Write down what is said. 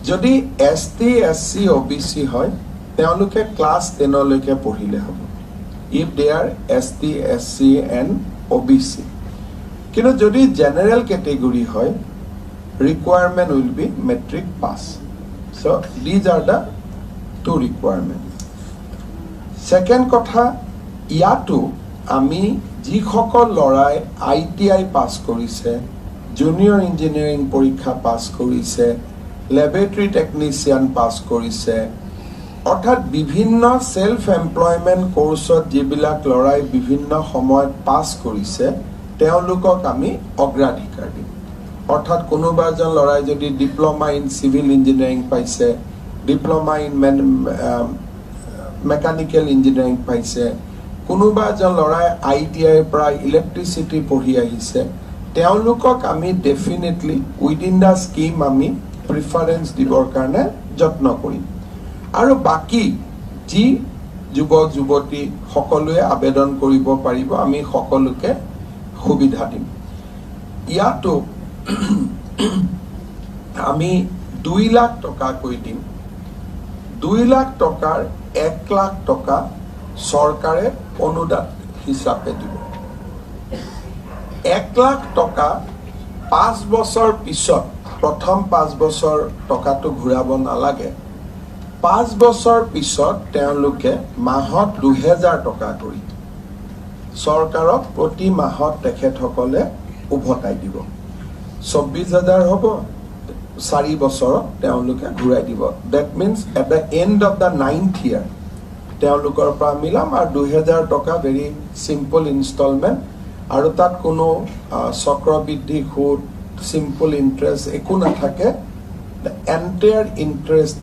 যদি ST SC OBC হয় তেওঁলোকে ক্লাছ 10 লৈকে পঢ়িলে হ'ব if they are ST SC and OBC কিন্তু যদি জেনাৰেল ক্যাটেগরি হয় requirement will be metric pass so these are the two requirements second কথা ইয়াতো আমি যিসকল লৰাই ITI পাস কৰিছে জুনিয়ৰ ইঞ্জিনিয়াৰিং পৰীক্ষা পাস কৰিছে ল্যাবৰেটৰী টেকনিশিয়ান পাস কৰিছে অৰ্থাৎ বিভিন্ন সেলফ এমপ্লয়মেন্ট কোৰ্সত যিবিলাক লৰাই বিভিন্ন সময়ত পাস কৰিছে তেওঁলোকক আমি অগ্ৰাধিকাৰ দিম অৰ্থাৎ কোনোবা এজন লৰাই যদি ডিপ্লোমা ইন সিভিল ইঞ্জিনিয়াৰিং পাইছে ডিপ্লোমা ইন মেকানিক্যাল ইঞ্জিনিয়াৰিং পাইছে কোনোবা এজন লৰাই ITI পৰা ইলেক্ট্ৰিসিটি পঢ়ি আহিছে তেওঁলোকক আমি ডেফিনেটলি উইদিন দা স্কিম আমি প্ৰিফাৰেন্স দিবৰ কাৰণে যত্ন কৰিম আৰু বাকি যি যুৱক যুৱতী সকলোৱে আবেদন কৰিব পাৰিব আমি সকলোকে সুবিধা দিম ইয়াতো আমি 2 লাখ টকা কৈ দিম 2 লাখ টকাৰ 1 লাখ টকা সরকারে অনুদান হিসাবে দিব 1 লাখ টকা 5 বছর পিছত প্রথম 5 বছর টকাটো ঘুরাব নালাগে 5 বছর পিছত তেওঁলোকে মাহত 2000 টকা কৰি সৰকাৰক প্ৰতি মাহত তেখেতসকলে উভতাই দিব 24000 হ'ব 4 বছৰ তেওঁলোকে ঘুৰাই দিব that means at the end of the 9th year তেওঁলোকৰ পৰা মিলাম আৰু 2000 টকা ভেৰি সিম্পল ইনষ্টলমেন্ট আৰু তাত কোনো চক্ৰবৃদ্ধি সুদ সিম্পল ইন্টাৰেস্ট একো নাথাকে the entire interest